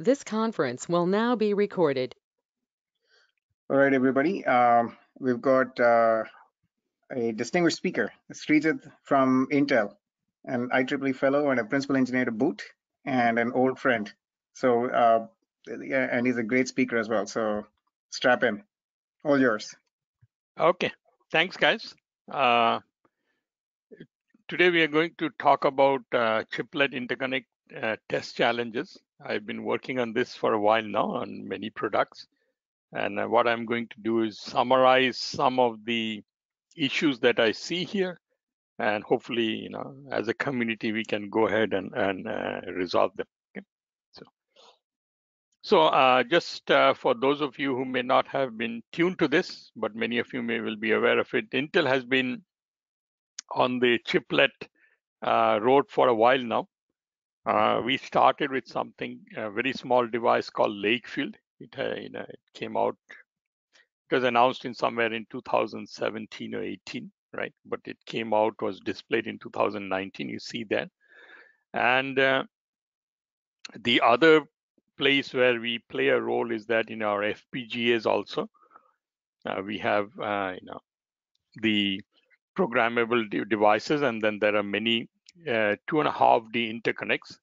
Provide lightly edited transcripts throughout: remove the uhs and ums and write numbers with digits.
This conference will now be recorded. All right, everybody. We've got a distinguished speaker, Srijit from Intel, an IEEE fellow and a principal engineer to boot, and an old friend. So, yeah, and he's a great speaker as well. So, strap in. All yours. Okay, thanks, guys. Today we are going to talk about chiplet interconnect test challenges. I've been working on this for a while now on many products. And what I'm going to do is summarize some of the issues that I see here. And hopefully, as a community, we can go ahead and resolve them. Okay? So just for those of you who may not have been tuned to this, but many of you will be aware of it, Intel has been on the chiplet road for a while now. We started with something, a very small device called Lakefield. It came out, it was announced in somewhere in 2017 or 18, right? But it came out, was displayed in 2019, you see that. And the other place where we play a role is that in our FPGAs also, we have, the programmable devices, and then there are many 2.5D interconnects.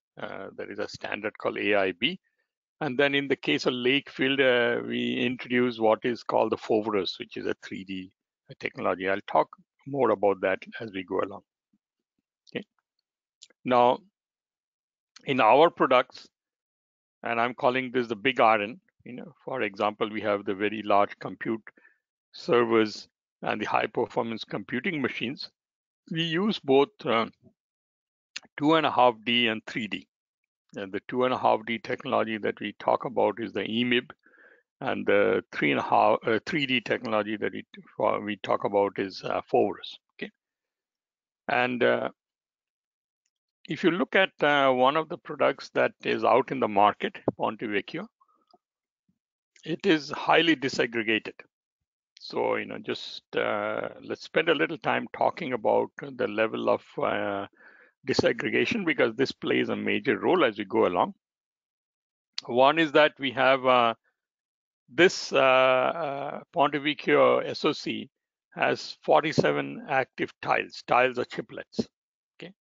There is a standard called AIB. And then in the case of Lakefield, we introduce what is called the Foveros, which is a 3D technology. I'll talk more about that as we go along. Okay. Now, in our products, and I'm calling this the big iron, for example, we have the very large compute servers and the high performance computing machines. We use both 2.5D and 3D. And the 2.5D technology that we talk about is the EMIB, and the 3D technology that we talk about is Foveros. Okay, and if you look at one of the products that is out in the market, Ponte Vecchio, it is highly disaggregated. So just let's spend a little time talking about the level of disaggregation, because this plays a major role as we go along. One is that we have this Ponte Vecchio SoC has 47 active tiles. Tiles are chiplets, okay?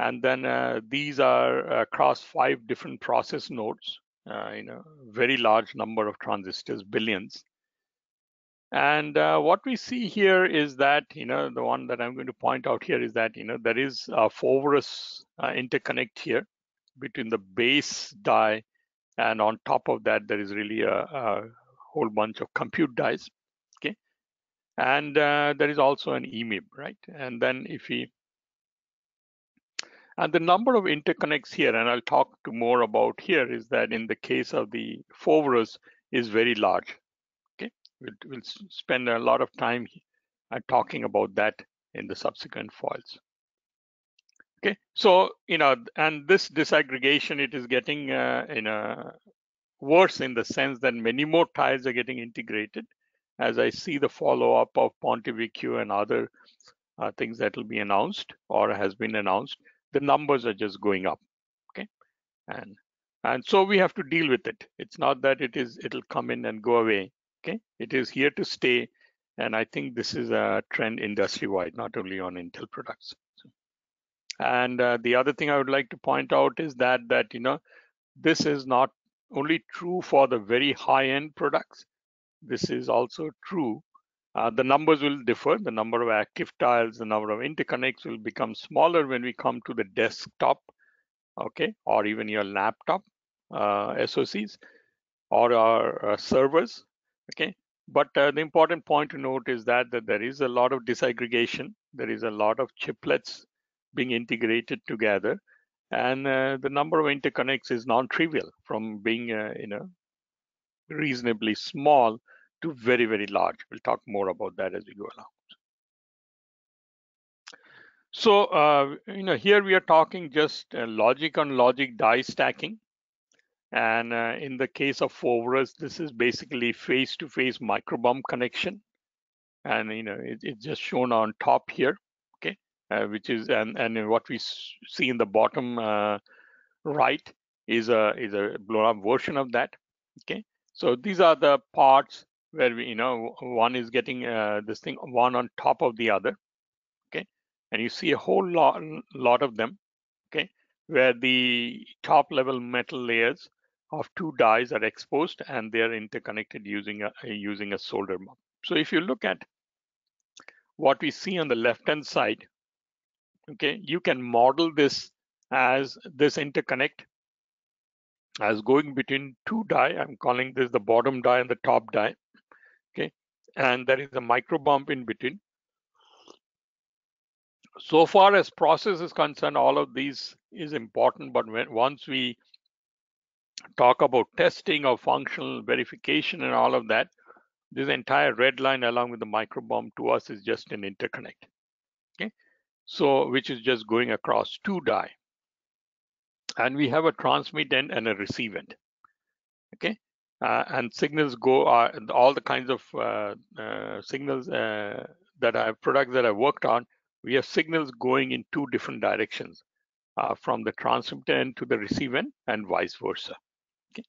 And then these are across 5 different process nodes, very large number of transistors, billions. And what we see here is that, the one that I'm going to point out here is that, there is a Foveros interconnect here between the base die, and on top of that, there is really a whole bunch of compute dies, okay? And there is also an EMIB, right? And then and the number of interconnects here, and I'll talk to more about here, is that in the case of the Foveros is very large. We'll spend a lot of time talking about that in the subsequent foils. Okay, so and this disaggregation, it is getting worse in the sense that many more tiles are getting integrated. As I see the follow-up of Ponte Vecchio and other things that will be announced or has been announced, the numbers are just going up. Okay, and so we have to deal with it. It's not that it'll come in and go away. Okay, it is here to stay, and I think this is a trend industry-wide, not only on Intel products. And the other thing I would like to point out is that this is not only true for the very high-end products. This is also true. The numbers will differ. The number of active tiles, the number of interconnects will become smaller when we come to the desktop, okay, or even your laptop SoCs or our servers. Okay, but the important point to note is that there is a lot of disaggregation. There is a lot of chiplets being integrated together, and the number of interconnects is non-trivial, from being reasonably small to very, very large. We'll talk more about that as we go along. So here we are talking just logic on logic die stacking. And in the case of Foveros, this is basically face-to-face microbump connection. And it's just shown on top here, okay, which is and what we see in the bottom right is a blown up version of that. Okay, so these are the parts where we, one is getting this thing one on top of the other. Okay, and you see a whole lot of them. Okay, where the top level metal layers of two dies are exposed and they are interconnected using a solder mount. So if you look at what we see on the left hand side, okay, you can model this as this interconnect as going between two die. I'm calling this the bottom die and the top die. Okay, and there is a micro bump in between. So far as process is concerned, all of these is important, but once we talk about testing or functional verification and all of that, this entire red line along with the micro bump to us is just an interconnect. Okay, so which is just going across two die, and we have a transmit end and a receive end. Okay, and signals go all the kinds of signals that I have products that I worked on. We have signals going in two different directions, from the transmit end to the receive end and vice versa. Okay.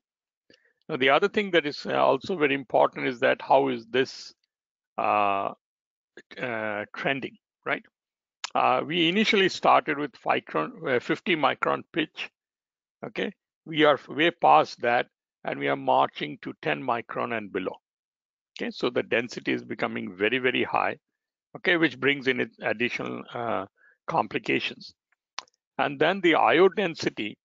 Now the other thing that is also very important is that how is this trending, right? We initially started with 50 micron pitch. Okay, we are way past that, and we are marching to 10 micron and below. Okay, so the density is becoming very, very high. Okay, which brings in its additional complications. And then the IO density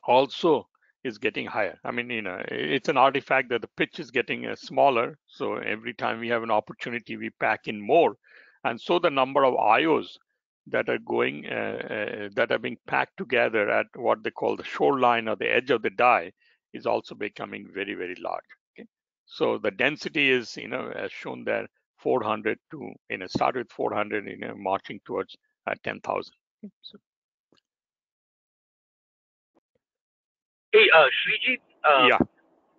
also is getting higher. I mean, it's an artifact that the pitch is getting smaller. So every time we have an opportunity, we pack in more. And so the number of IOs that are going, that are being packed together at what they call the shoreline or the edge of the die is also becoming very, very large. Okay? So the density is, as shown there, 400 to, start with 400, marching towards 10,000. Okay? So, hey, Srijit, yeah.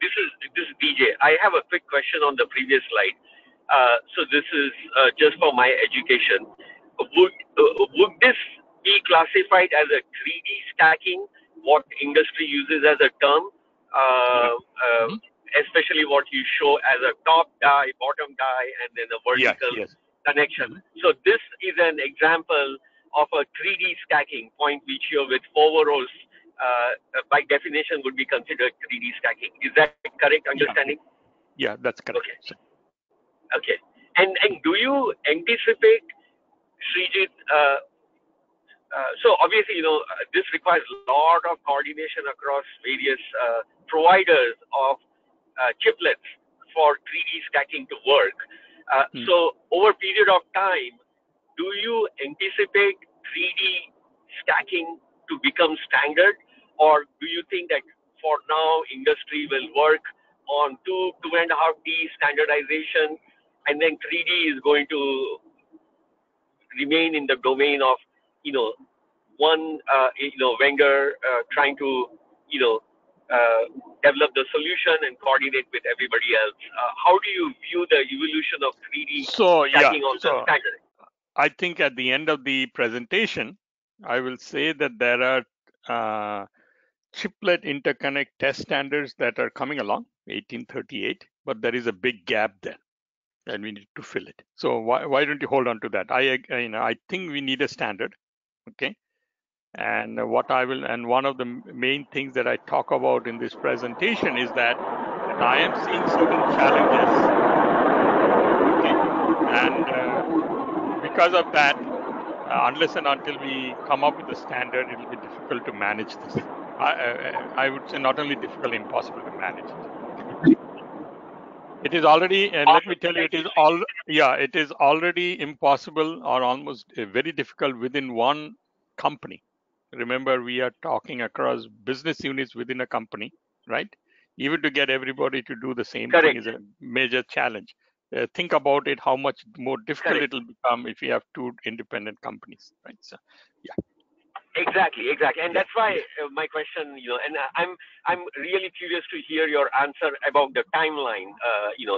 This is DJ. I have a quick question on the previous slide. So this is just for my education. Would this be classified as a 3D stacking? What industry uses as a term, especially what you show as a top die, bottom die, and then a vertical connection. So this is an example of a 3D stacking point, which here with 4 rows. By definition would be considered 3D stacking. Is that correct understanding? Yeah, that's correct. Okay. Okay. And do you anticipate, Srijit, so obviously, this requires a lot of coordination across various providers of chiplets for 3D stacking to work. So over a period of time, do you anticipate 3D stacking to become standard, or do you think that for now industry will work on 2.5D standardization, and then 3D is going to remain in the domain of one vendor trying to develop the solution and coordinate with everybody else? How do you view the evolution of 3D stacking on the standard? I think at the end of the presentation, I will say that there are chiplet interconnect test standards that are coming along, 1838, but there is a big gap there, and we need to fill it. So why don't you hold on to that? I think we need a standard, okay? And one of the main things that I talk about in this presentation is that I am seeing certain challenges, okay? And because of that, unless and until we come up with a standard, it will be difficult to manage this. I would say not only difficult, impossible to manage it. It is already, and let me tell you, it is already impossible or almost very difficult within one company. Remember, we are talking across business units within a company, right? Even to get everybody to do the same thing is a major challenge. Think about it, how much more difficult it will become if you have two independent companies, right? So, yeah. Exactly, and that's why my question, and I'm really curious to hear your answer about the timeline,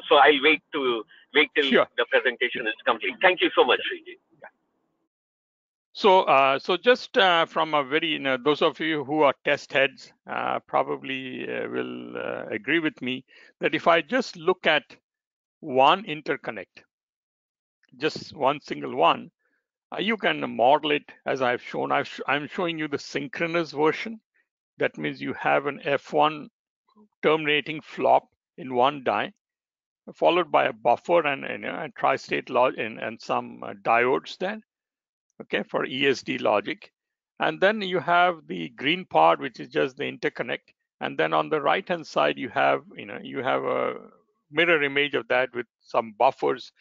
So I'll wait till the presentation is complete. Thank you so much, Srijit. So just from a very, those of you who are test heads probably will agree with me that if I just look at one interconnect, just one single one, you can model it as I've shown. I'm showing you the synchronous version. That means you have an F1 terminating flop in one die, followed by a buffer and a tri-state and some diodes there, okay, for ESD logic. And then you have the green part, which is just the interconnect. And then on the right-hand side, you have a mirror image of that with some buffers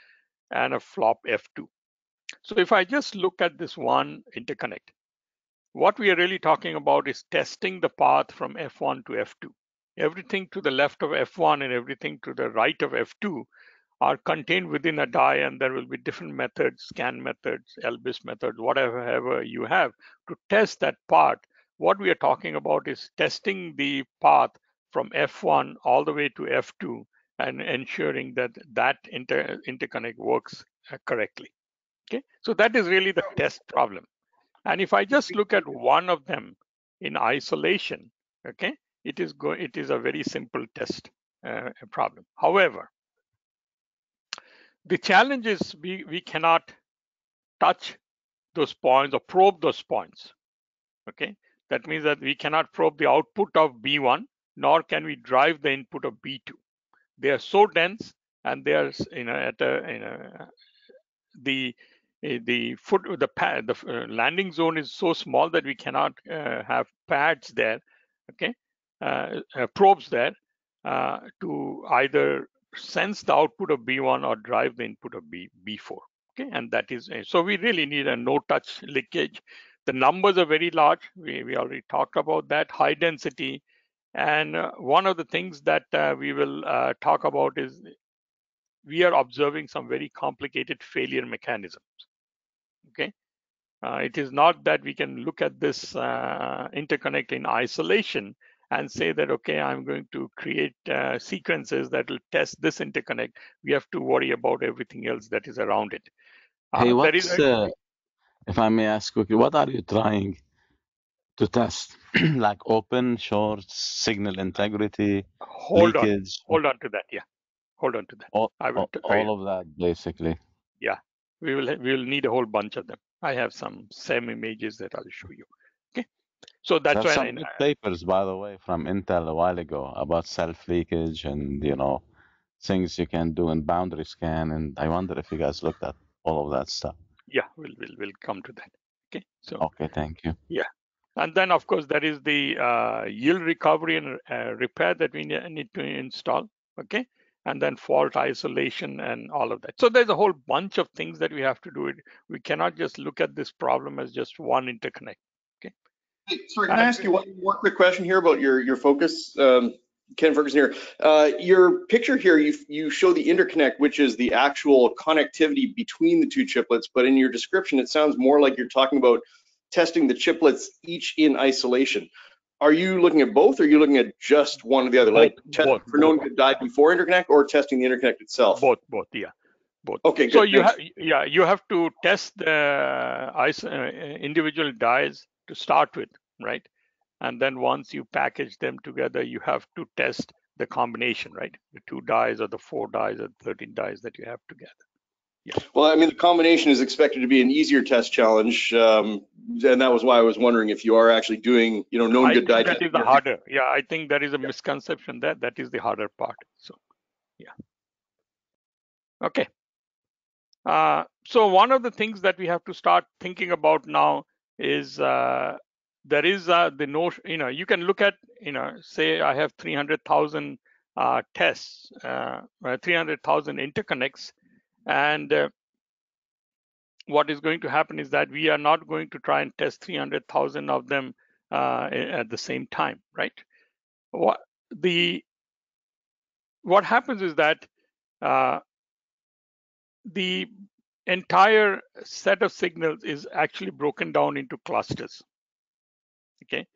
and a flop F2. So if I just look at this one interconnect, what we are really talking about is testing the path from F1 to F2. Everything to the left of F1 and everything to the right of F2 are contained within a die, and there will be different methods, scan methods, LBIS methods, whatever you have to test that path. What we are talking about is testing the path from F1 all the way to F2 and ensuring that that interconnect works correctly. Okay, so that is really the test problem. And if I just look at one of them in isolation, okay, it is a very simple test problem. However, the challenge is we cannot touch those points or probe those points. Okay, that means that we cannot probe the output of B1, nor can we drive the input of B2. They are so dense, and they are the landing zone is so small that we cannot have pads there, okay, probes there to either sense the output of B1 or drive the input of B4. Okay, and that is so we really need a no-touch linkage. The numbers are very large. We already talked about that, high density, and one of the things that we will talk about is we are observing some very complicated failure mechanisms. Okay, it is not that we can look at this interconnect in isolation and say that, okay, I'm going to create sequences that will test this interconnect. We have to worry about everything else that is around it. Hey, if I may ask quickly, what are you trying to test? Like open, short, signal integrity, leakage? Hold on to that. Yeah, hold on to that. All of that, basically. Yeah, we will need a whole bunch of them. I have some images that I'll show you. Okay, so that's why some good papers, by the way, from Intel a while ago about self-leakage and things you can do in boundary scan, and I wonder if you guys looked at all of that stuff. Yeah, we'll come to that. Okay, so okay, thank you. Yeah, and then of course there is the yield recovery and repair that we need to install. Okay, and then fault isolation and all of that. So there's a whole bunch of things that we have to do. We cannot just look at this problem as just one interconnect. Okay. Hey, sorry, can I ask you one more quick question here about your focus? Ken Ferguson here. Your picture here, you show the interconnect, which is the actual connectivity between the two chiplets, but in your description, it sounds more like you're talking about testing the chiplets each in isolation. Are you looking at both, or are you looking at just one or the other, like testing for known good die before interconnect, or testing the interconnect itself? Both, yeah, both. Okay, good. So you have to test the individual dies to start with, right? And then once you package them together, you have to test the combination, right? The 2 dies or the 4 dies or 13 dies that you have together. Yeah. Well, I mean, the combination is expected to be an easier test challenge, and that was why I was wondering if you are actually doing, known good die. That is the harder. Yeah, I think there is a misconception that is the harder part. So, yeah. Okay. So one of the things that we have to start thinking about now is there is the notion, you can look at, say I have 300,000 tests, 300,000 interconnects, and what is going to happen is that we are not going to try and test 300,000 of them at the same time, right? What happens is that the entire set of signals is actually broken down into clusters. Okay,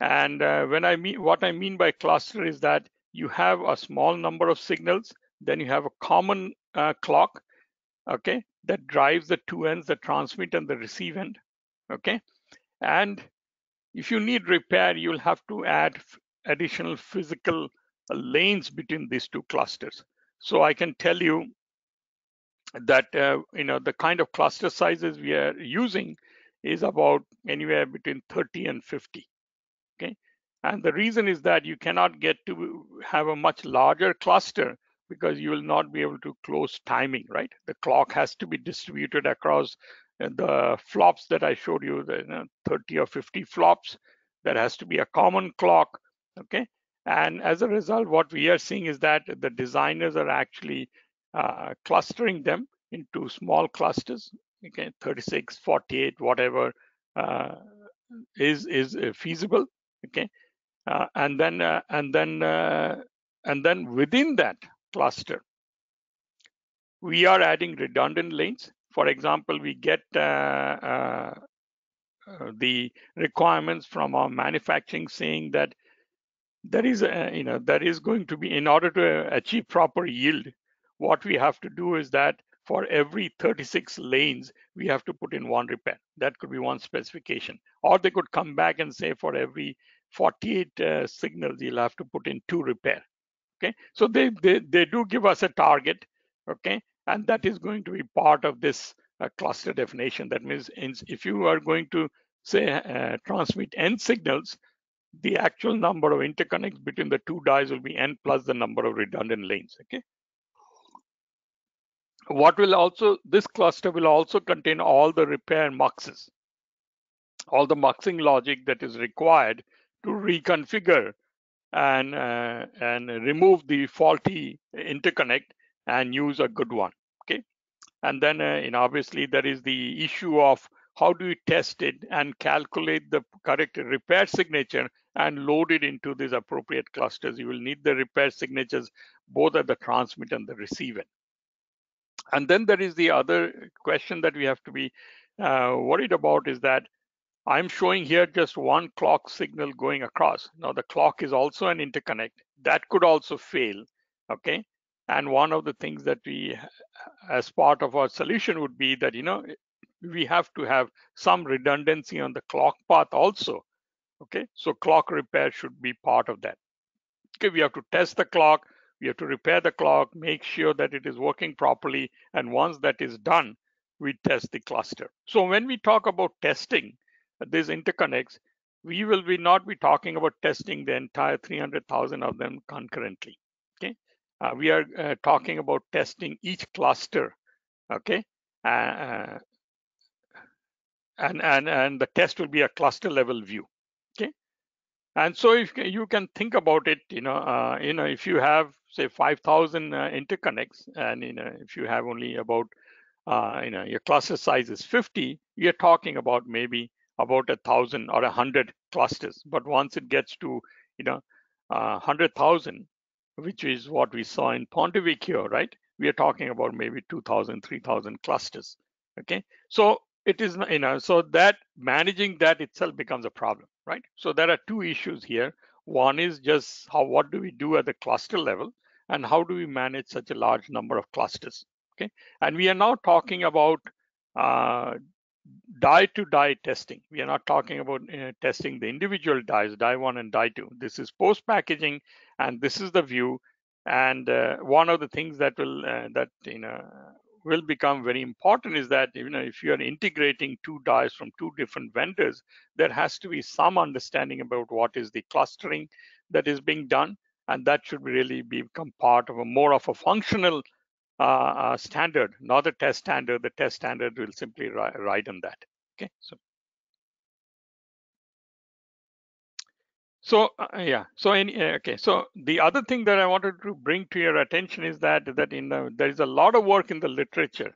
and what I mean by cluster is that you have a small number of signals, then you have a common clock, okay, that drives the 2 ends, the transmit and the receive end. okay? And if you need repair, you'll have to add additional physical lanes between these two clusters. So I can tell you that the kind of cluster sizes we are using is about anywhere between 30 and 50. Okay, and the reason is that you cannot get to have a much larger cluster because you will not be able to close timing, right? The clock has to be distributed across the flops that I showed you, the 30 or 50 flops. That has to be a common clock, okay? And as a result, what we are seeing is that the designers are actually clustering them into small clusters, okay, 36, 48, whatever is feasible, okay, and then within that cluster, we are adding redundant lanes. For example, we get the requirements from our manufacturing saying that there is going to be, in order to achieve proper yield, what we have to do is that for every 36 lanes, we have to put in one repair. That could be one specification. Or they could come back and say for every 48 signals, you'll have to put in 2 repair. Okay, so they do give us a target, okay, and that is going to be part of this cluster definition. That means if you are going to say transmit n signals, the actual number of interconnects between the two dies will be n plus the number of redundant lanes, okay. What will also, this cluster will also contain all the repair muxes, all the muxing logic that is required to reconfigure and remove the faulty interconnect and use a good one, okay. And then obviously there is the issue of how do you test it and calculate the correct repair signature and load it into these appropriate clusters. You will need the repair signatures both at the transmit and the receive end. And then there is the other question that we have to be worried about is that I'm showing here just one clock signal going across. Now the clock is also an interconnect. That could also fail, okay? And one of the things that we, as part of our solution would be that, we have to have some redundancy on the clock path also, okay? So clock repair should be part of that. Okay, we have to test the clock, we have to repair the clock, make sure that it is working properly. And once that is done, we test the cluster. So when we talk about testing these interconnects, we will not be talking about testing the entire 300,000 of them concurrently. Okay, we are talking about testing each cluster. Okay, and the test will be a cluster level view. Okay, and so if you can think about it, if you have say 5,000 interconnects, and if you have only about your cluster size is 50, you're talking about maybe about 1,000 or 100 clusters. But once it gets to 100,000, which is what we saw in Ponte-Vecchio, right? We are talking about maybe 2,000, 3,000 clusters. Okay, so it is so that managing that itself becomes a problem, right? So there are two issues here. One is just what do we do at the cluster level, and how do we manage such a large number of clusters? Okay, and we are now talking about die to die testing. We are not talking about testing the individual dies, die 1 and die 2. This is post packaging, and this is the view. And one of the things that will become very important is that if you are integrating two dies from two different vendors, there has to be some understanding about what is the clustering that is being done, and that should really become part of more of a functional standard, not a test standard. The test standard will simply ride on that. Okay, so yeah. So okay. So the other thing that I wanted to bring to your attention is that there is a lot of work in the literature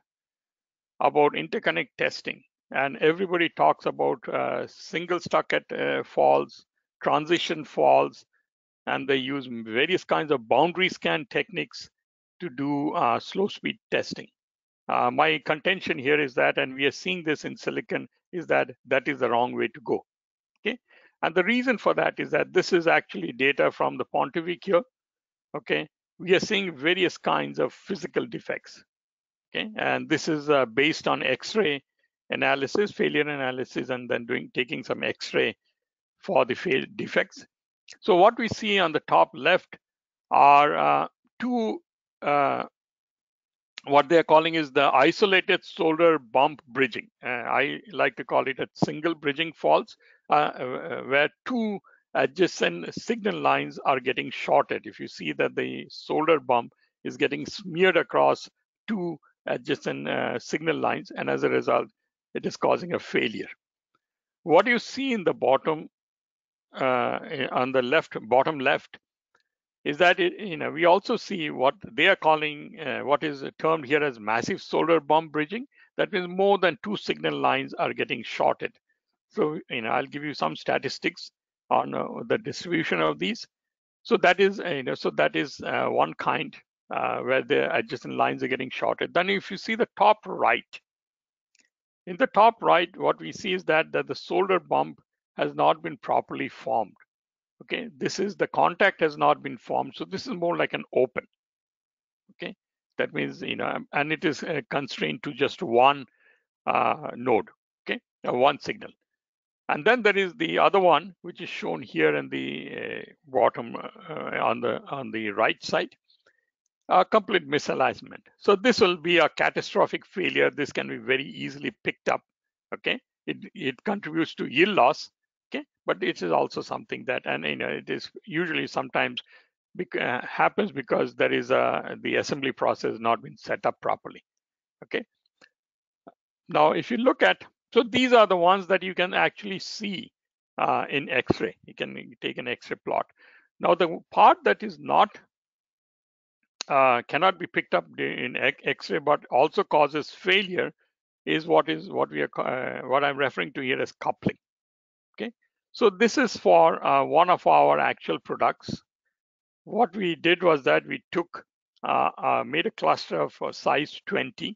about interconnect testing, and everybody talks about single socket faults, transition faults, and they use various kinds of boundary scan techniques to do slow speed testing. My contention here is that, and we are seeing this in silicon, is that is the wrong way to go. Okay, and the reason for that is that this is actually data from the Ponte-Vecchio. Okay, we are seeing various kinds of physical defects. Okay, and this is based on X-ray analysis, failure analysis, and then taking some X-ray for the defects. So what we see on the top left are two what they're calling is the isolated solder bump bridging. I like to call it a single bridging faults, where two adjacent signal lines are getting shorted. If you see that the solder bump is getting smeared across two adjacent signal lines, and as a result, it is causing a failure. What you see in the bottom, on the bottom left, is that we also see what they are calling, what is termed here as massive solder bump bridging. That means more than two signal lines are getting shorted. So I'll give you some statistics on the distribution of these. So that is one kind where the adjacent lines are getting shorted. Then if you see the top right, in the top right, what we see is that the solder bump has not been properly formed. Okay, this is the contact has not been formed, so this is more like an open. Okay, that means and it is constrained to just one node. Okay, one signal, and then there is the other one which is shown here in the bottom on the right side, complete misalignment. So this will be a catastrophic failure. This can be very easily picked up. Okay, it contributes to yield loss. Okay, but it is also something that, and it is usually sometimes happens because there is the assembly process not been set up properly. Okay, now if you look at, so these are the ones that you can actually see in X-ray. You can take an X-ray plot. Now the part that is not cannot be picked up in X-ray, but also causes failure, is what I'm referring to here as coupling. Okay, so this is for one of our actual products. What we did was that we took made a cluster of size 20,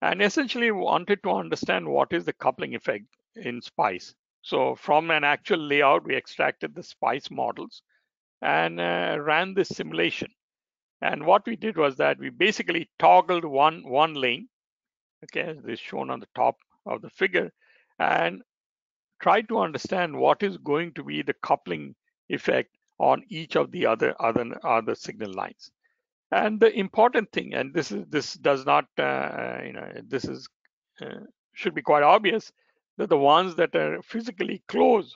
and essentially wanted to understand what is the coupling effect in SPICE. So from an actual layout, we extracted the SPICE models and ran this simulation. And what we did was that we basically toggled one lane, okay, as is shown on the top of the figure, and tried to understand what is going to be the coupling effect on each of the other signal lines. And the important thing, and this does not, this is should be quite obvious, that the ones that are physically close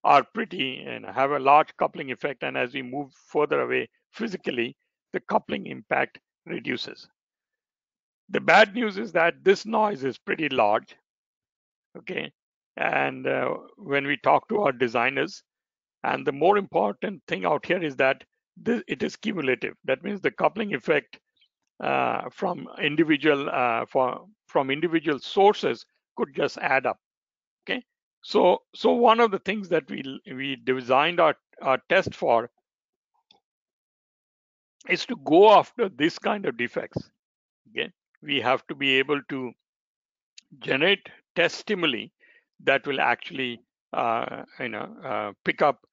are pretty and have a large coupling effect, and as we move further away physically, the coupling impact reduces. The bad news is that this noise is pretty large, okay? And when we talk to our designers, and the more important thing out here is that it is cumulative. That means the coupling effect from individual sources could just add up. Okay, so one of the things that we designed our test for is to go after this kind of defects. Okay, we have to be able to generate test stimuli that will actually pick up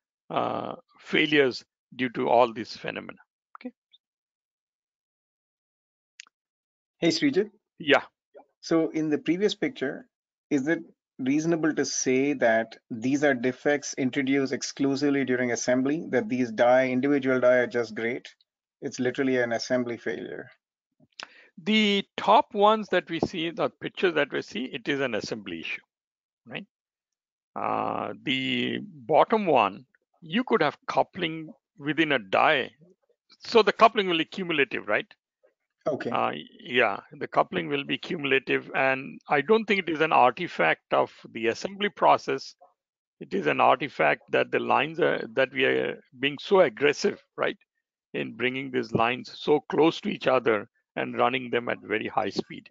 failures due to all these phenomena. Okay. Hey, Srijit. Yeah. So in the previous picture, is it reasonable to say that these are defects introduced exclusively during assembly, that these individual die are just great? It's literally an assembly failure. The top ones that we see, the pictures that we see, it is an assembly issue, right? The bottom one, you could have coupling within a die. So the coupling will be cumulative, right? Okay. Yeah, the coupling will be cumulative, and I don't think it is an artifact of the assembly process. It is an artifact that the lines that we are being so aggressive, right, in bringing these lines so close to each other and running them at very high speed.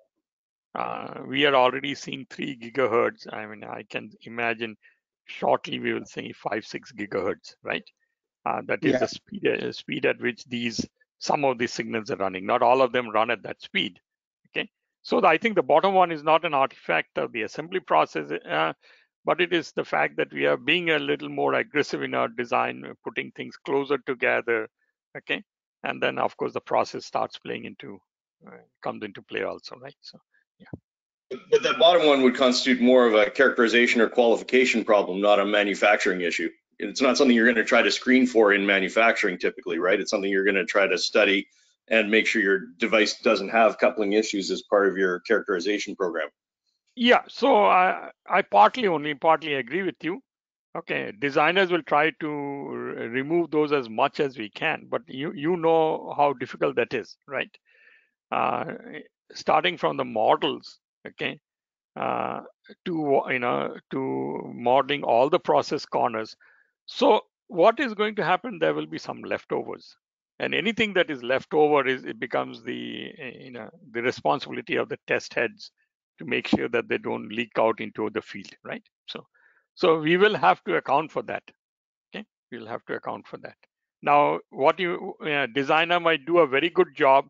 We are already seeing 3 gigahertz. I mean, I can imagine shortly we will see 5-6 gigahertz, right? That is the speed at which some of these signals are running. Not all of them run at that speed. Okay, so I think the bottom one is not an artifact of the assembly process, but it is the fact that we are being a little more aggressive in our design, putting things closer together. Okay, and then of course the process starts comes into play also, right? So yeah. But that bottom one would constitute more of a characterization or qualification problem, not a manufacturing issue. It's not something you're going to try to screen for in manufacturing typically, right? It's something you're going to try to study and make sure your device doesn't have coupling issues as part of your characterization program. Yeah, so I partly agree with you. Okay, designers will try to remove those as much as we can, but you know how difficult that is, right? Starting from the models, okay, to modeling all the process corners. So what is going to happen? There will be some leftovers, and anything that is left over it becomes the the responsibility of the test heads to make sure that they don't leak out into the field, right? So we will have to account for that. Okay, we'll have to account for that. Now, what you designer might do a very good job,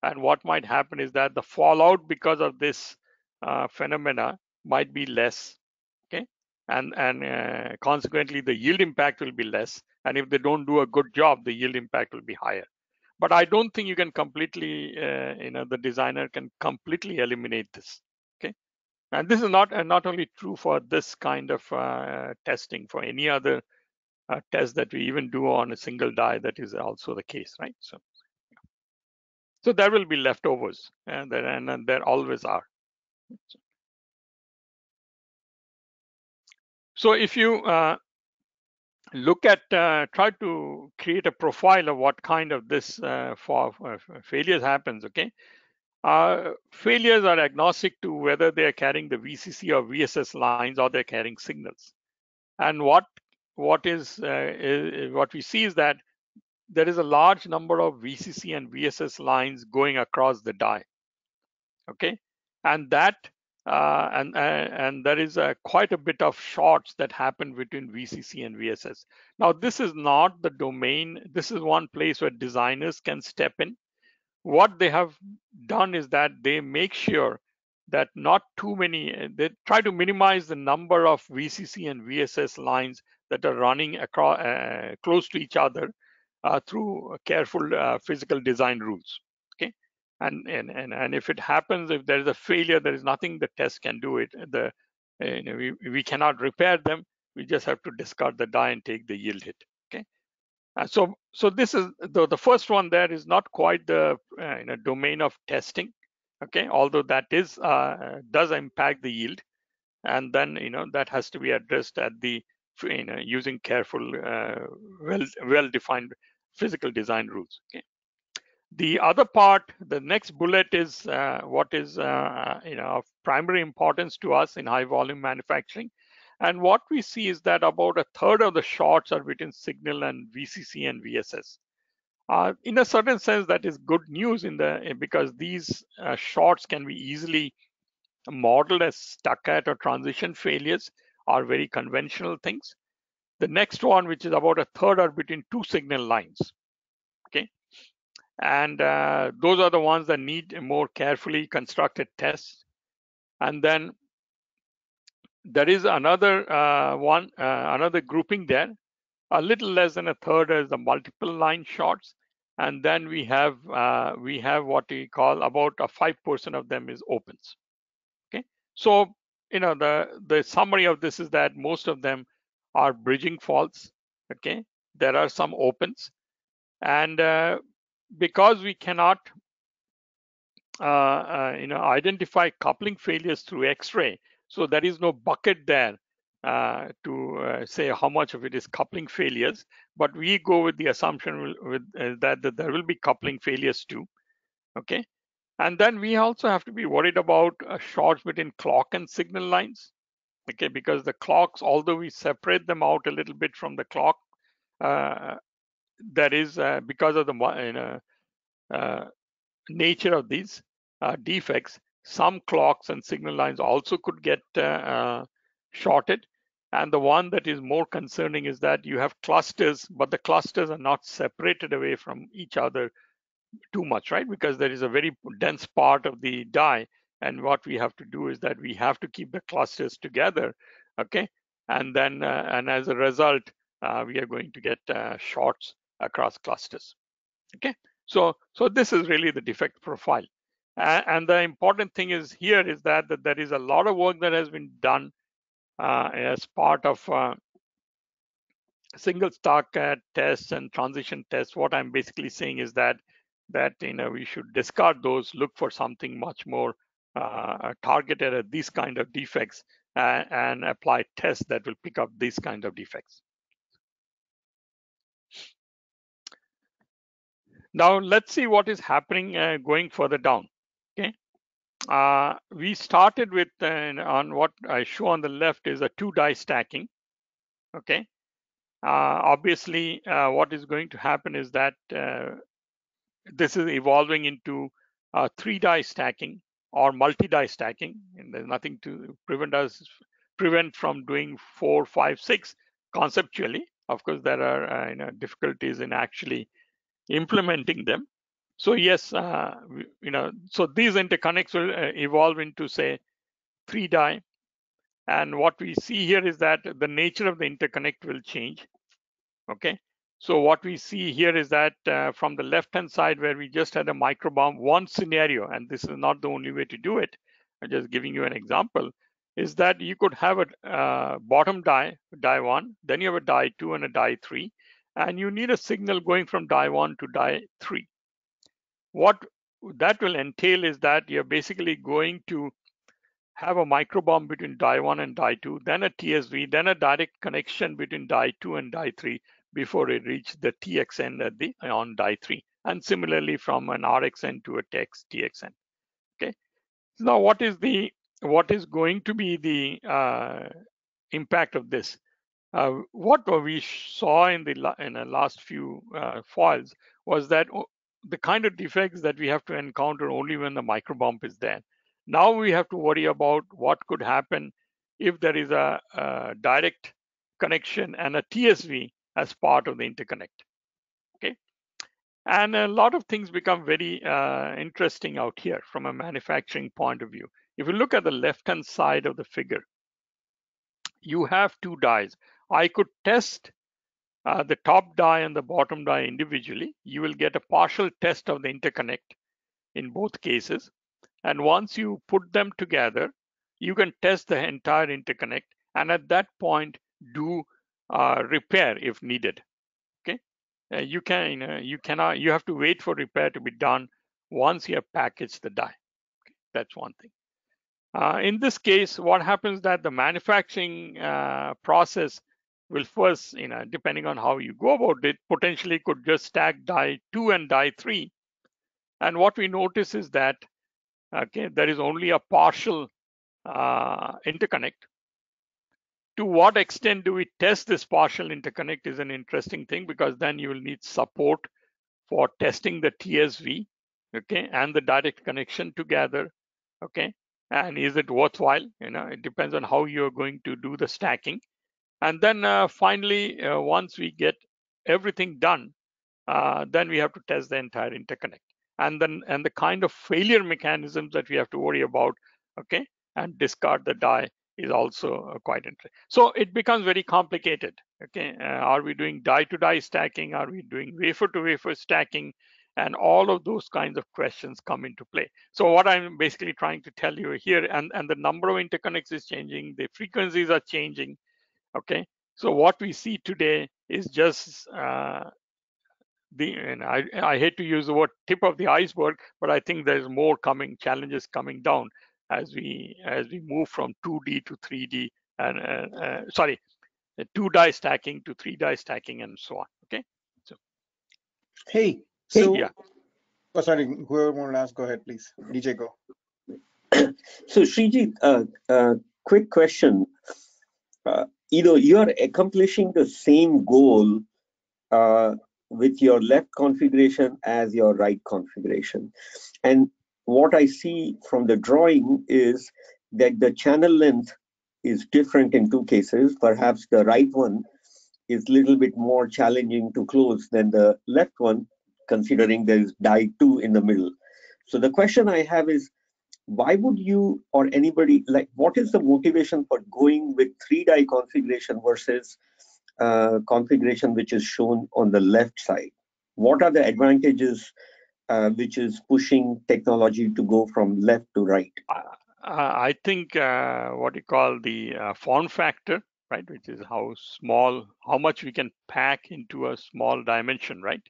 and what might happen is that the fallout because of this phenomena might be less. Okay, and consequently the yield impact will be less. And if they don't do a good job, the yield impact will be higher. But I don't think you can completely, the designer can completely eliminate this. Okay, and this is not only true for this kind of testing. For any other test that we even do on a single die, that is also the case, right? So there will be leftovers, and there always are. So if you look at, try to create a profile of what kind of this failures happens, okay? Failures are agnostic to whether they are carrying the VCC or VSS lines or they're carrying signals. And what we see is that there is a large number of VCC and VSS lines going across the die. Okay, and that and there is quite a bit of shorts that happen between VCC and VSS. Now, this is not the domain. This is one place where designers can step in. What they have done is that they make sure that not too many, they try to minimize the number of VCC and VSS lines that are running across close to each other through careful physical design rules. Okay, and if it happens, if there is a failure, there is nothing the test can do. We cannot repair them. We just have to discard the die and take the yield hit. Okay, so this is the first one. There is not quite the domain of testing. Okay, although that is does impact the yield, and then that has to be addressed at the using careful, well-defined physical design rules. Okay. The other part, the next bullet is what is of primary importance to us in high volume manufacturing. And what we see is that about a third of the shorts are between signal and VCC and VSS. In a certain sense, that is good news because these shorts can be easily modeled as stuck at or transition failures, are very conventional things. The next one, which is about a third, are between two signal lines. Okay, and those are the ones that need more carefully constructed tests. And then there is another another grouping there. A little less than a third is the multiple line shorts, and then we have what we call about 5% of them is opens. Okay, so the summary of this is that most of them are bridging faults. Okay, there are some opens, and because we cannot identify coupling failures through X-ray, so there is no bucket there to say how much of it is coupling failures, but we go with the assumption that there will be coupling failures too. Okay, and then we also have to be worried about shorts between clock and signal lines. Okay, because the clocks, although we separate them out a little bit from the clock, there is because of the nature of these defects, some clocks and signal lines also could get shorted. And the one that is more concerning is that you have clusters, but the clusters are not separated away from each other too much, right? Because there is a very dense part of the die. And what we have to do is that we have to keep the clusters together, okay? And then, and as a result, we are going to get shorts across clusters, okay? So this is really the defect profile. And the important thing is here is that there is a lot of work that has been done as part of single stack tests and transition tests. What I'm basically saying is that we should discard those, look for something much more targeted at these kind of defects, and apply tests that will pick up these kind of defects. Now let's see what is happening going further down. Okay, we started with on what I show on the left is a 2-die stacking. Okay, obviously what is going to happen is that this is evolving into 3-die stacking or multi-die stacking, and there's nothing to prevent from doing 4, 5, 6 conceptually. Of course, there are difficulties in actually implementing them. So yes, so these interconnects will evolve into, say, 3-die. And what we see here is that the nature of the interconnect will change. Okay, so what we see here is that from the left-hand side, where we just had a microbump, one scenario, and this is not the only way to do it, I'm just giving you an example, is that you could have a bottom die 1, then you have a die 2 and a die 3, and you need a signal going from die 1 to die 3. What that will entail is that you're basically going to have a microbump between die 1 and die 2, then a TSV, then a direct connection between die 2 and die 3 before it reaches the TXN at on die 3, and similarly from an RXN to a TXN. Okay. Now, what is going to be the impact of this? What we saw in the last few foils was that the kind of defects that we have to encounter only when the microbump is there. Now we have to worry about what could happen if there is a direct connection and a TSV as part of the interconnect. Okay, and a lot of things become very interesting out here from a manufacturing point of view. If you look at the left-hand side of the figure, you have 2 dies. I could test the top die and the bottom die individually. You will get a partial test of the interconnect in both cases. And once you put them together, you can test the entire interconnect, and at that point do repair if needed. Okay, you have to wait for repair to be done once you have packaged the die. Okay? That's one thing. In this case, what happens that the manufacturing process will first, depending on how you go about it, potentially could just stack die 2 and die 3. And what we notice is that there is only a partial interconnect. To what extent do we test this partial interconnect is an interesting thing, because then you will need support for testing the TSV, okay, and the direct connection together, okay, and is it worthwhile? It depends on how you're going to do the stacking. And then finally, once we get everything done, then we have to test the entire interconnect. And the kind of failure mechanisms that we have to worry about, okay, and discard the die is also quite interesting. So it becomes very complicated. Okay, are we doing die-to-die stacking? Are we doing wafer-to-wafer stacking? And all of those kinds of questions come into play. So what I'm basically trying to tell you here, and the number of interconnects is changing, the frequencies are changing. Okay, so what we see today is just and I hate to use the word tip of the iceberg, but I think there's more challenges coming down as we move from 2D to 3D, and 2-die stacking to 3-die stacking, and so on. Okay. So. Hey. So. Yeah. Oh, sorry. Whoever wanted to ask, go ahead, please. DJ, go. So Srijit, quick question. You are accomplishing the same goal with your left configuration as your right configuration. And what I see from the drawing is that the channel length is different in 2 cases. Perhaps the right one is a little bit more challenging to close than the left one, considering there is die 2 in the middle. So the question I have is, why would you or anybody, what is the motivation for going with 3-die configuration versus configuration which is shown on the left side? What are the advantages which is pushing technology to go from left to right? I think what you call the form factor, right, which is how much we can pack into a small dimension, right,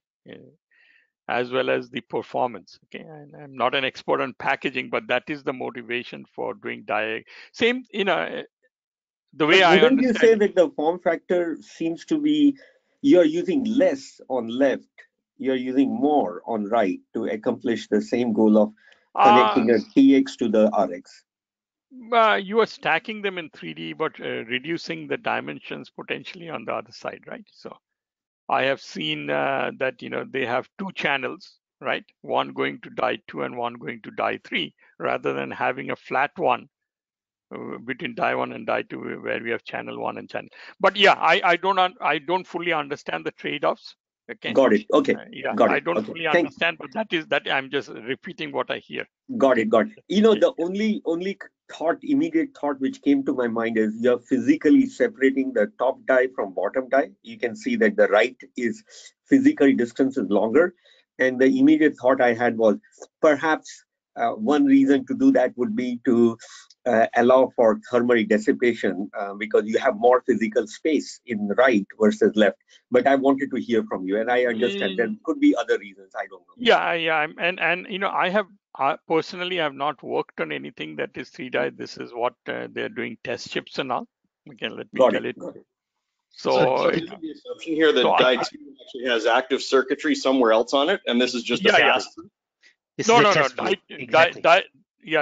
as well as the performance. Okay, and I'm not an expert on packaging, but that is the motivation for doing same, the way But I wouldn't you say understand. that the form factor seems to be you're using less on left, you're using more on right to accomplish the same goal of connecting a TX to the RX? You are stacking them in 3D, but reducing the dimensions potentially on the other side, right? So I have seen that they have two channels, right? One going to die 2 and one going to die 3, rather than having a flat one between die 1 and die 2, where we have channel 1 and channel. But yeah, I don't fully understand the trade-offs. Okay. Got it. Okay. Yeah, Got I it. don't Okay. fully understand, but that I'm just repeating what I hear. Got it. Got it. Yeah. The only immediate thought which came to my mind is you're physically separating the top die from bottom die. You can see that the right is physical distance is longer. And the immediate thought I had was perhaps one reason to do that would be to allow for thermal dissipation because you have more physical space in right versus left. But I wanted to hear from you, and I understand there could be other reasons. I don't know. Yeah, and I personally have not worked on anything that is 3-die. This is what they're doing, test chips and all. Okay, let me tell it. Got it. So is the assumption here that die 2 actually has active circuitry somewhere else on it, and this is just a pass? No.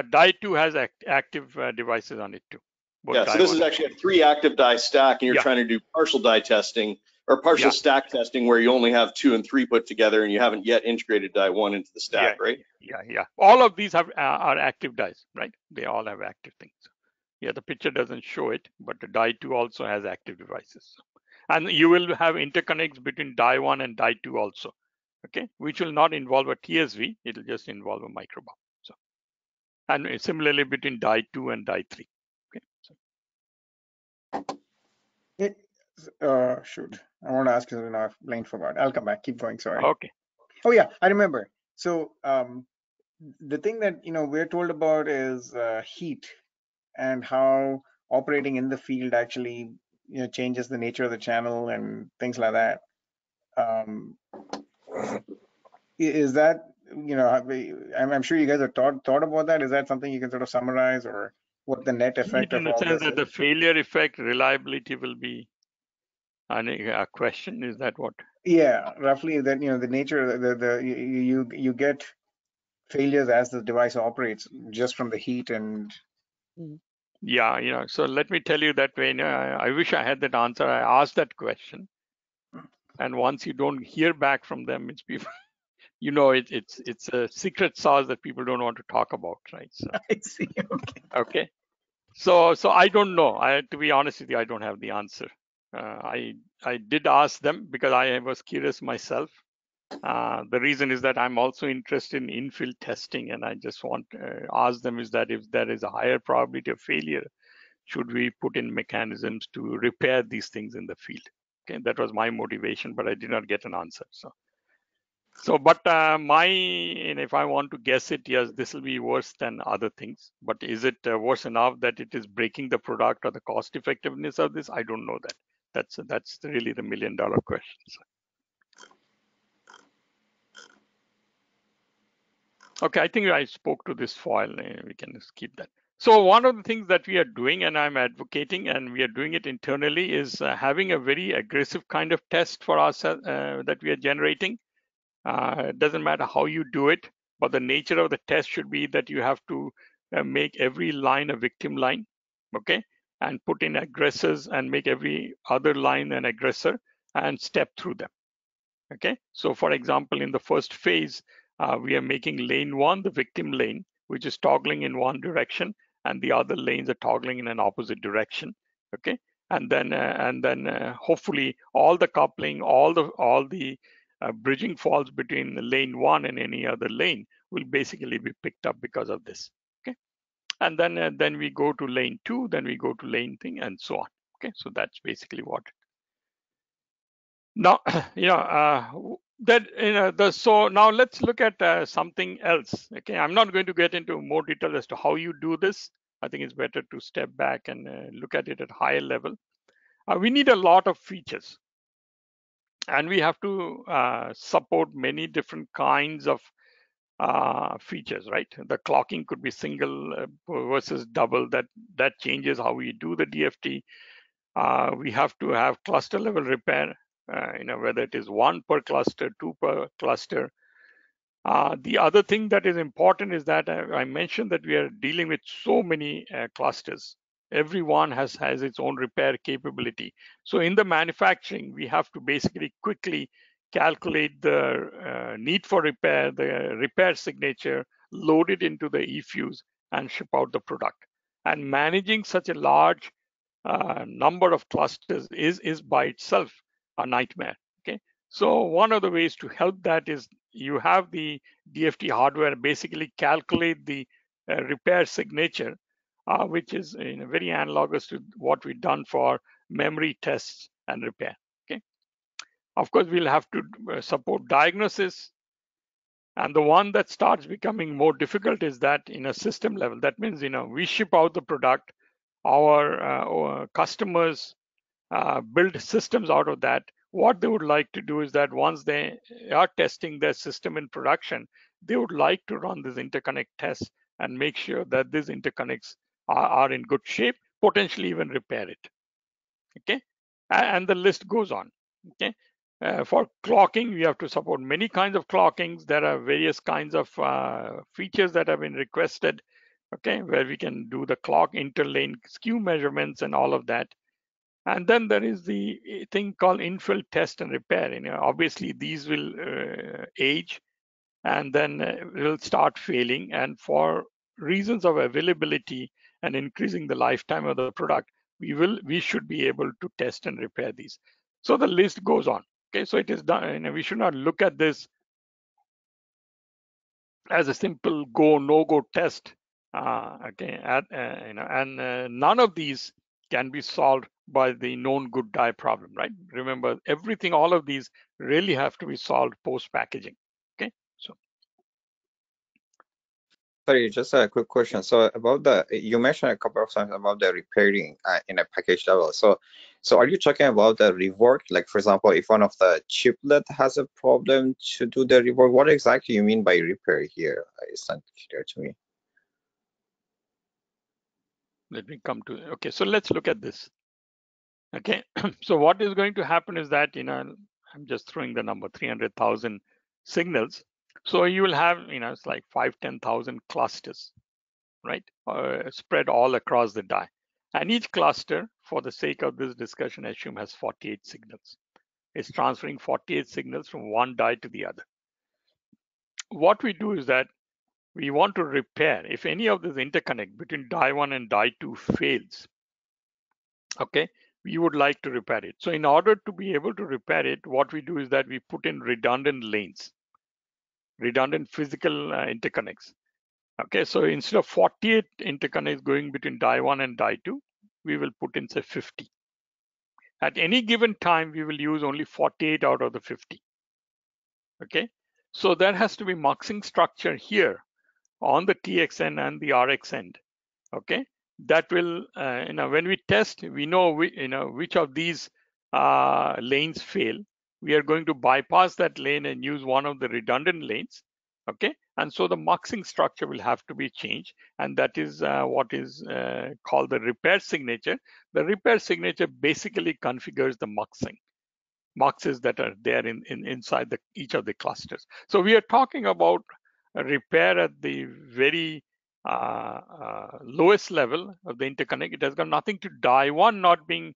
Die 2 has active devices on it too. Yeah, so this is actually a 3 active die stack, and you're trying to do partial die testing or partial stack testing where you only have 2 and 3 put together, and you haven't yet integrated die 1 into the stack, right? Yeah. All of these are active dies, right? They all have active things. Yeah, the picture doesn't show it, but the die 2 also has active devices. And you will have interconnects between die 1 and die 2 also, okay, which will not involve a TSV, it'll just involve a microbump. So, and similarly between die 2 and die 3. Okay. Shoot, I want to ask you, and I've blanked forgot. I'll come back. Keep going. Sorry. Okay. Oh yeah, I remember. So the thing that we're told about is heat and how operating in the field actually changes the nature of the channel and things like that. Is that I'm sure you guys have thought about that. Is that something you can sort of summarize, or what the net effect of all this is? In the sense that the failure effect, reliability will be a question. Is that what? Yeah, roughly that the nature you get failures as the device operates just from the heat and. Yeah, so let me tell you that way. I wish I had that answer. I asked that question, and once you don't hear back from them, it's people. It's a secret sauce that people don't want to talk about, right? So, I see. Okay. So I don't know. To be honest with you, I don't have the answer. I did ask them because I was curious myself. The reason is that I'm also interested in infield testing, and I just want to ask them is that if there is a higher probability of failure, should we put in mechanisms to repair these things in the field? Okay, that was my motivation, but I did not get an answer. But if I want to guess it, yes, this will be worse than other things. But is it worse enough that it is breaking the product or the cost effectiveness of this? I don't know that. That's really the $1 million question. Okay, I think I spoke to this foil. We can skip that. So one of the things that we are doing, and I'm advocating, and we are doing it internally, is having a very aggressive kind of test for ourselves that we are generating. It doesn't matter how you do it, but the nature of the test should be that you have to make every line a victim line, okay, and put in aggressors and make every other line an aggressor and step through them, okay. So for example, in the first phase, we are making lane 1 the victim lane, which is toggling in one direction, and the other lanes are toggling in an opposite direction, okay. And then hopefully all the coupling, all the bridging faults between lane 1 and any other lane will basically be picked up because of this, okay. And then we go to lane 2, then we go to lane thing, and so on, okay. So that's basically what. Now, So now let's look at something else. Okay, I'm not going to get into more detail as to how you do this. I think it's better to step back and look at it at higher level. We need a lot of features, and we have to support many different kinds of features, right? The clocking could be single versus double. That changes how we do the DFT. We have to have cluster level repair, whether it is 1 per cluster, 2 per cluster. The other thing that is important is that I mentioned that we are dealing with so many clusters. Every one has its own repair capability. So in the manufacturing, we have to basically quickly calculate the need for repair, the repair signature, load it into the eFuse, and ship out the product. And managing such a large number of clusters is by itself a nightmare. Okay, so one of the ways to help that is you have the DFT hardware basically calculate the repair signature, which is very analogous to what we've done for memory tests and repair. Okay, of course we'll have to support diagnosis, and the one that starts becoming more difficult is that in a system level. That means we ship out the product, our customers build systems out of that. What they would like to do is that once they are testing their system in production, they would like to run this interconnect test and make sure that these interconnects are in good shape, potentially even repair it. Okay, and the list goes on. Okay, for clocking, we have to support many kinds of clockings. There are various kinds of features that have been requested. Okay, where we can do the clock interlane skew measurements and all of that. And then there is the thing called infill test and repair. Obviously these will age and then will start failing. And for reasons of availability and increasing the lifetime of the product, we should be able to test and repair these. So the list goes on. Okay, so it is done. We should not look at this as a simple go no go test. Okay, and none of these can be solved by the known good die problem, right? Remember, everything, all of these really have to be solved post packaging. Okay, so sorry, just a quick question. So about you mentioned a couple of times about the repairing in a package level. So are you talking about the rework? Like, for example, if one of the chiplet has a problem to do the rework, what exactly you mean by repair here? It's not clear to me. let me come to, okay, so let's look at this. Okay, so what is going to happen is that, I'm just throwing the number 300,000 signals. So you will have, it's like 5-10,000 clusters, right? Spread all across the die. And each cluster, for the sake of this discussion, assume has 48 signals. It's transferring 48 signals from one die to the other. What we do is that we want to repair, if any of this interconnect between die 1 and die 2 fails, okay, we would like to repair it. So in order to be able to repair it, what we do is that we put in redundant lanes, redundant physical interconnects. Okay, so instead of 48 interconnects going between die 1 and die 2, we will put in, say, 50. At any given time, we will use only 48 out of the 50. Okay, so there has to be muxing structure here on the TX end and the RX end. Okay, that will, when we test, we know which of these lanes fail. We are going to bypass that lane and use one of the redundant lanes. Okay, and so the muxing structure will have to be changed, and that is what is called the repair signature. The repair signature basically configures the muxes that are there inside each of the clusters. So we are talking about a repair at the very lowest level of the interconnect. It has got nothing to die 1 not being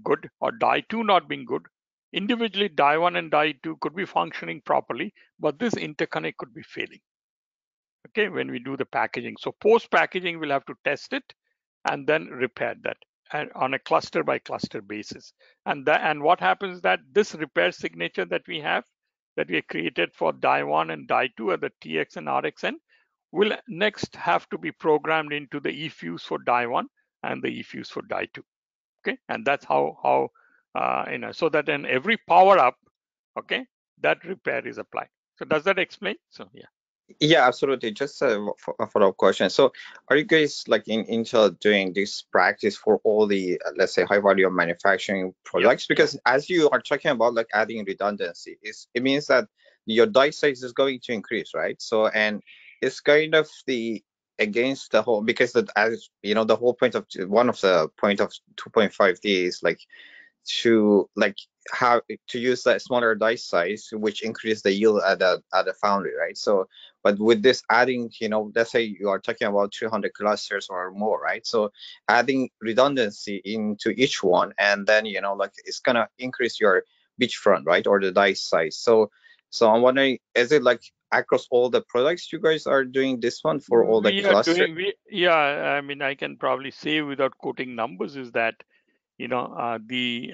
good or die 2 not being good. Individually, die 1 and die 2 could be functioning properly, but this interconnect could be failing. Okay, when we do the packaging. So post packaging, we'll have to test it and then repair that on a cluster by cluster basis. And what happens is that this repair signature that we have created for die 1 and die 2 at the TX and RX end will next have to be programmed into the eFuse for die 1 and the eFuse for die 2. Okay, and that's how so that in every power up, okay, that repair is applied. So does that explain? So yeah. Yeah, absolutely. Just a follow-up question. So are you guys like in Intel doing this practice for all the, let's say, high volume manufacturing products? Because as you are talking about like adding redundancy, it means that your die size is going to increase, right? So, and it's kind of against the whole, because as you know, the whole point of one of the point of 2.5D is like to how to use that smaller die size, which increase the yield at the foundry, right? So, but with this adding, let's say you are talking about 200 clusters or more, right? So adding redundancy into each one, and then like it's gonna increase your beachfront, right, or the die size. So I'm wondering, is it like across all the products you guys are doing this one for all the clusters? I mean, I can probably say without quoting numbers is that without the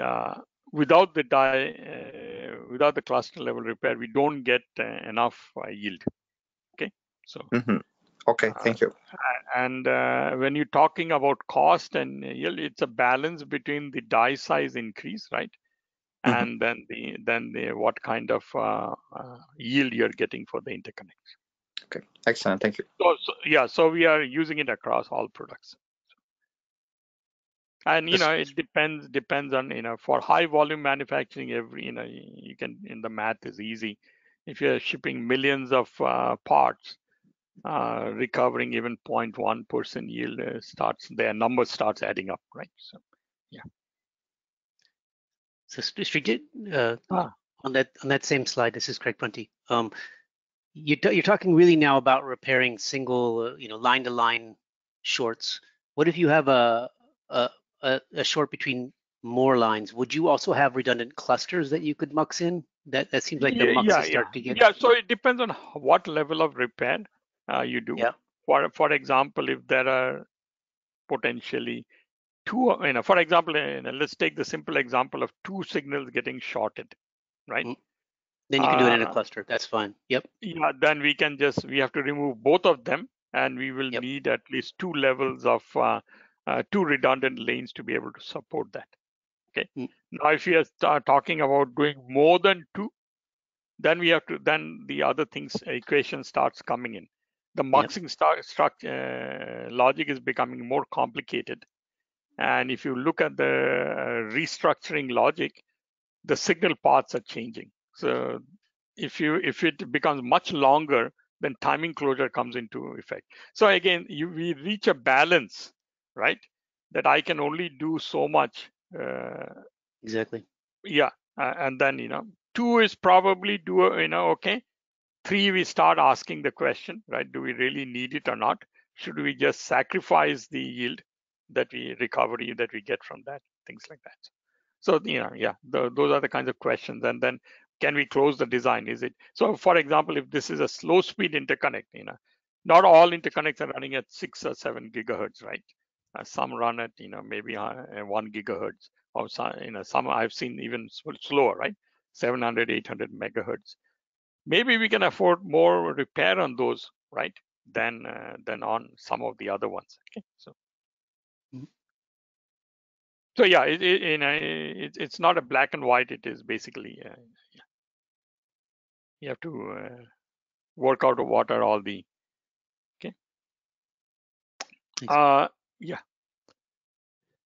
without the cluster level repair, we don't get enough yield. Okay, so okay, thank you. And when you're talking about cost and yield, it's a balance between the die size increase, right, and then the what kind of yield you're getting for the interconnect. Okay, excellent, thank you. So we are using it across all products. And it depends on for high volume manufacturing, you can, in the math is easy. If you're shipping millions of parts, recovering even 0.1% yield their number starts adding up, right? So yeah. So Srijit, on that same slide, this is Craig Prunty. You're talking really now about repairing single, line to line shorts. What if you have a short between more lines? Would you also have redundant clusters that you could mux in? That seems like the muxes start to get. Yeah, so it depends on what level of repair you do. Yeah. For example, if there are potentially two, for example, let's take the simple example of two signals getting shorted, right? Then you can do it in a cluster. That's fine. Yep. Yeah, then we have to remove both of them, and we will need at least two levels of two redundant lanes to be able to support that. Okay. Now, if you are talking about doing more than two, then then the other equation starts coming in. The muxing logic is becoming more complicated. And if you look at the restructuring logic, the signal paths are changing. So if it becomes much longer, then timing closure comes into effect. So again, we reach a balance, right? That I can only do so much. Exactly. Yeah, and then 2 is probably okay. 3, we start asking the question, right? Do we really need it or not? Should we just sacrifice the yield recovery that we get from that? Things like that. So those are the kinds of questions. And then can we close the design? So? For example, if this is a slow speed interconnect, not all interconnects are running at 6 or 7 gigahertz, right? Some run at maybe 1 gigahertz, or some I've seen even slower, right? 700, 800 megahertz. Maybe we can afford more repair on those, right? Than on some of the other ones. Okay, so. So yeah, it's not a black and white. It is basically you have to work out what are all the yeah.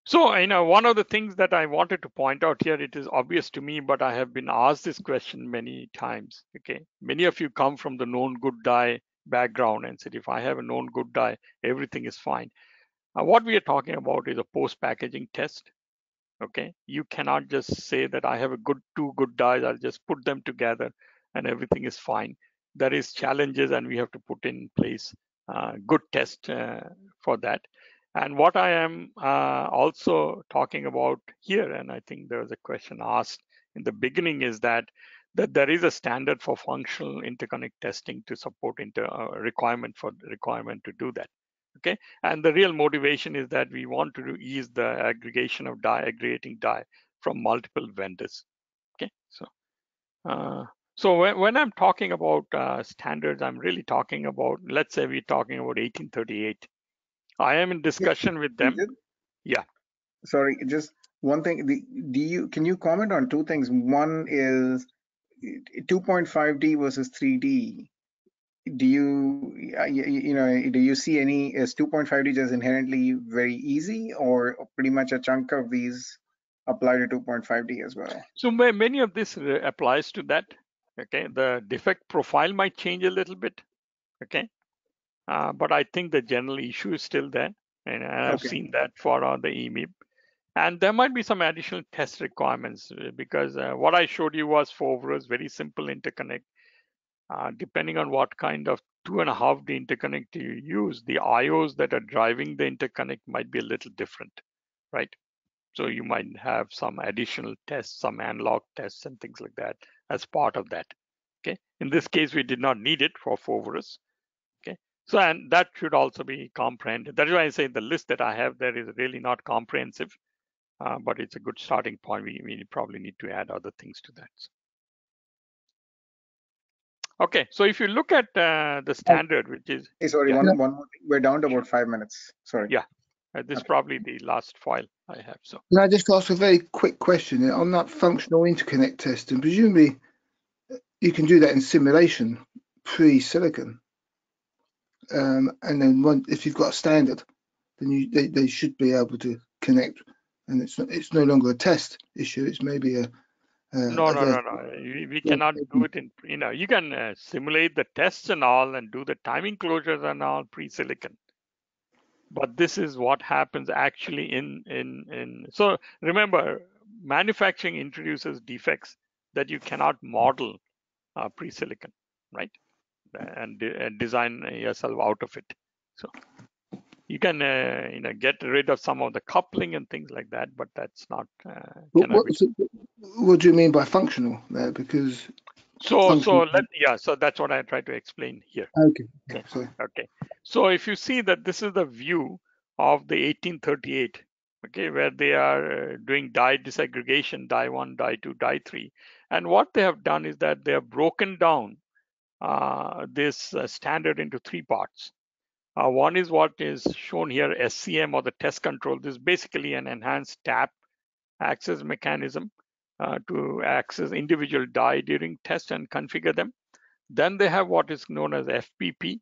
So one of the things that I wanted to point out here, it is obvious to me, but I have been asked this question many times. Okay, many of you come from the known good die background and said, if I have a known good die, everything is fine. What we are talking about is a post-packaging test. Okay, you cannot just say that I have two good dies, I'll just put them together and everything is fine. There is challenges, and we have to put in place good test for that. And what I am also talking about here, and I think there was a question asked in the beginning, is that there is a standard for functional interconnect testing to support requirement to do that. Okay, and the real motivation is that we want to ease the aggregation of aggregating die from multiple vendors. Okay, so when I'm talking about standards, I'm really talking about, let's say we're talking about 1838. I am in discussion with them. Yeah. Sorry, just one thing. Can you comment on two things? One is 2.5D versus 3D, do you see any, is 2.5D just inherently very easy, or pretty much a chunk of these apply to 2.5D as well? So many of this applies to that. Okay, the defect profile might change a little bit. Okay, but I think the general issue is still there, and I've seen that for the EMIB. And there might be some additional test requirements because what I showed you was Foveros, very simple interconnect. Depending on what kind of 2.5D interconnect you use, the IOs that are driving the interconnect might be a little different, right? So you might have some additional tests, some analog tests and things like that as part of that. Okay. In this case, we did not need it for Foveros. Okay. So, and that should also be comprehended. That is why I say the list that I have there is really not comprehensive, but it's a good starting point. We probably need to add other things to that. Okay, so if you look at the standard, which is sorry, one more thing. We're down to about 5 minutes. Sorry. Yeah, this is probably the last file I have. So can I just ask a very quick question on that functional interconnect test? And presumably you can do that in simulation pre-silicon, and then if you've got a standard, then they should be able to connect, and it's no longer a test issue. It's maybe a no. We cannot do it in, you can simulate the tests and all and do the timing closures and all pre-silicon. But this is what happens actually in. So remember, manufacturing introduces defects that you cannot model pre-silicon, right? And design yourself out of it. So you can get rid of some of the coupling and things like that, but that's not. What do you mean by functional there? Because so that's what I try to explain here. Okay. Sorry. Okay. So if you see that this is the view of the 1838, okay, where they are doing die disaggregation, die 1, die 2, die 3, and what they have done is that they have broken down this standard into 3 parts. One is what is shown here, SCM, or the test control. This is basically an enhanced tap access mechanism to access individual die during test and configure them. Then they have what is known as FPP,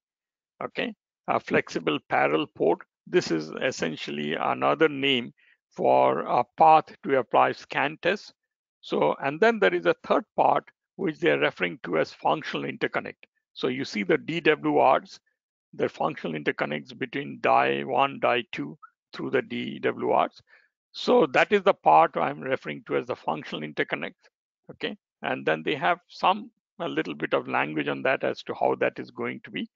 okay, a flexible parallel port. This is essentially another name for a path to apply scan tests. So, and then there is a third part which they are referring to as functional interconnect. So you see the DWRs, the functional interconnects between die 1, die 2 through the DWRs. So that is the part I'm referring to as the functional interconnect, okay? And then they have a little bit of language on that as to how that is going to be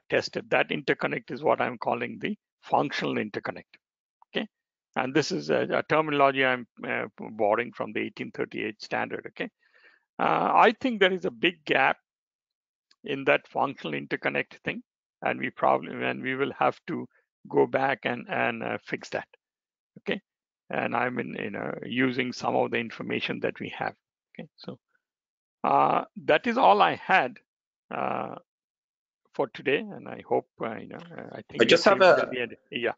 tested. That interconnect is what I'm calling the functional interconnect, okay? And this is a terminology I'm borrowing from the 1838 standard, okay? I think there is a big gap in that functional interconnect thing, and we will have to go back and fix that, okay? And I'm using some of the information that we have, okay? So that is all I had for today, and I hope I think I just have a yeah.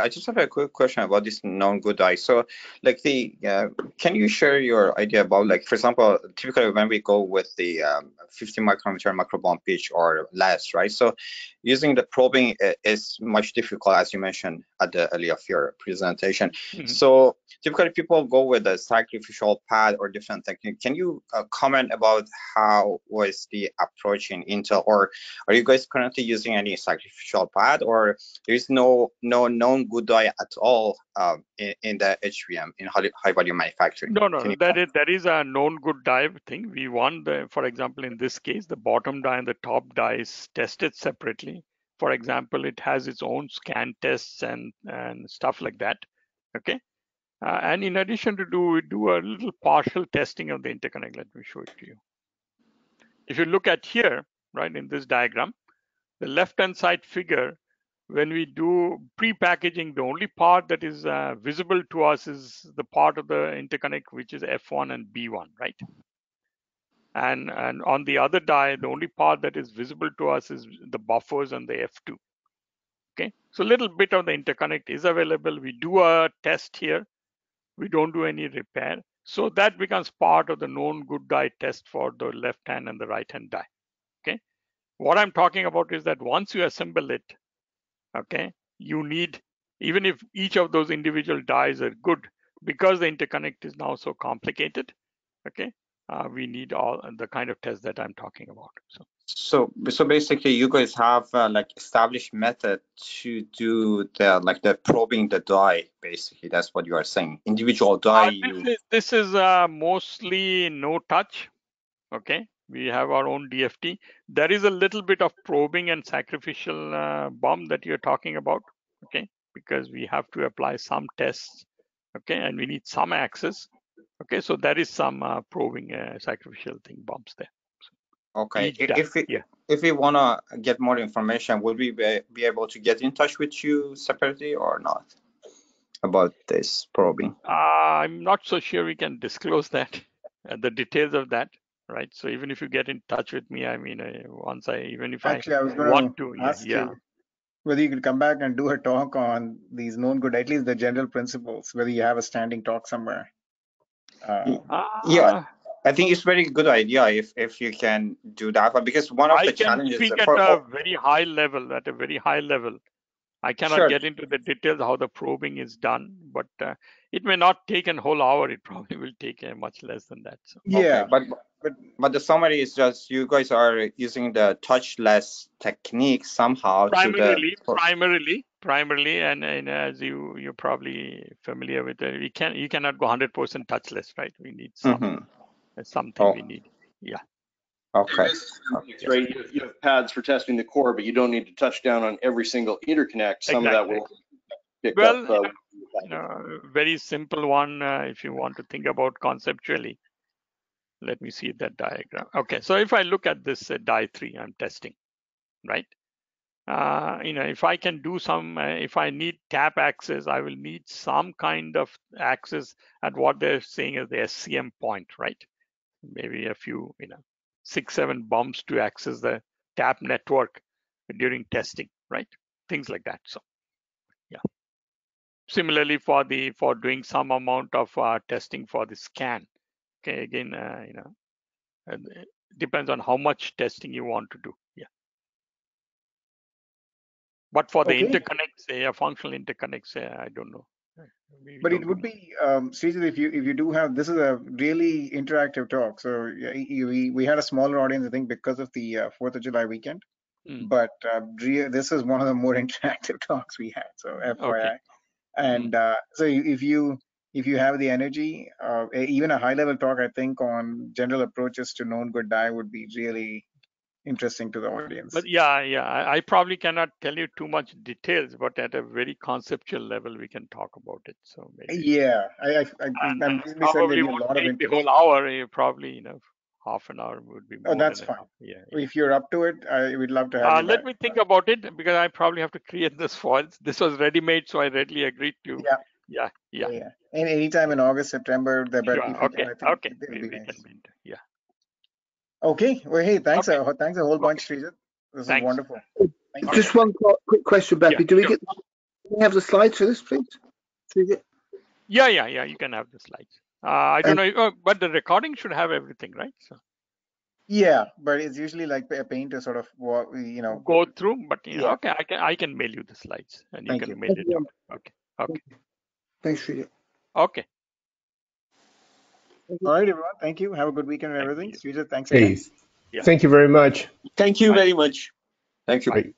I just have a quick question about this non-good die. So, like can you share your idea about, like, for example, typically when we go with the 50 micrometer microbond pitch or less, right? So, using the probing is much difficult, as you mentioned at the early of your presentation. So, typically people go with a sacrificial pad or different technique. Can you comment about how was the approach in Intel, or are you guys currently using any sacrificial pad, or there is no known good die at all in the HVM in high volume manufacturing? No, there is a known good die thing. We want for example, in this case, the bottom die and the top die is tested separately. For example, it has its own scan tests and stuff like that. Okay. And in addition to we do a little partial testing of the interconnect. Let me show it to you. If you look at here, right, in this diagram, the left-hand side figure, when we do pre-packaging, the only part that is visible to us is the part of the interconnect which is F1 and B1, right? And on the other die, the only part that is visible to us is the buffers and the F2. Okay, so a little bit of the interconnect is available. We do a test here. We don't do any repair. So that becomes part of the known good die test for the left hand and the right hand die. Okay. What I'm talking about is that once you assemble it, okay, you need, even if each of those individual dies are good, because the interconnect is now so complicated, okay, we need all the kind of tests that I'm talking about. So basically, you guys have like established method to do the probing the die. Basically, that's what you are saying. Individual die. This is mostly no touch. Okay, we have our own DFT. There is a little bit of probing and sacrificial bomb that you're talking about. Okay, because we have to apply some tests. Okay, and we need some access. Okay, so there is some probing sacrificial thing bombs there. So okay, if we want to get more information, would we be able to get in touch with you separately or not about this probing? I'm not so sure we can disclose that, the details of that, right? So even if you get in touch with me, I mean, once I was want to, ask you whether you could come back and do a talk on these known good, at least the general principles, whether you have a standing talk somewhere. Yeah, I think it's very good idea if you can do that, but because one of the challenges I can speak at a very high level, I cannot get into the details how the probing is done, but it may not take a whole hour. It probably will take much less than that. So. Yeah, okay, but the summary is just you guys are using the touchless technique somehow. Primarily, and as you're probably familiar with it, you cannot go 100% touchless, right? We need something we need. Yeah. Okay. Right. You have pads for testing the core, but you don't need to touch down on every single interconnect. Some of that will pick up. Very simple one if you want to think about conceptually. Let me see that diagram. Okay, so if I look at this die 3 I'm testing, right? If I can do some, if I need tap access, I will need some kind of access at what they're saying is the SCM point, right? Maybe a few, 6-7 bumps to access the tap network during testing, right? Things like that. So, yeah. Similarly, for doing some amount of testing for the scan. Okay, again, it depends on how much testing you want to do. Yeah. But for the interconnects, functional interconnects, I don't know. But it would be, Srijit, if you do have, this is a really interactive talk. So we had a smaller audience, I think, because of the 4th of July weekend. But this is one of the more interactive talks we had. So FYI. Okay. And so if you have the energy, even a high-level talk, I think, on general approaches to known good die would be really interesting to the audience. But I probably cannot tell you too much details, but at a very conceptual level, we can talk about it. So maybe I'm probably won't take the whole hour. Probably half an hour would be more. Oh, that's fine. Yeah. If you're up to it, I would love to have you. Let me think about it because I probably have to create this foils. This was ready-made, so I readily agreed to. Yeah. And anytime in August, September, Okay. We can meet. Yeah. Okay. Well, hey, thanks a whole bunch, Srijit. This is wonderful. Just one quick question, Beppy. Do we have the slides for this, please? Srijit? Yeah. You can have the slides. I don't know, but the recording should have everything, right? So. Yeah, but it's usually like a pain to sort of go through. But okay, I can mail you the slides, and you can mail it out. Okay. Thanks, Srijit. Okay. All right, everyone. Thank you. Have a good weekend and everything. Srijit, thanks again. Thank you very much. Thank you very much. Thank you. Bye.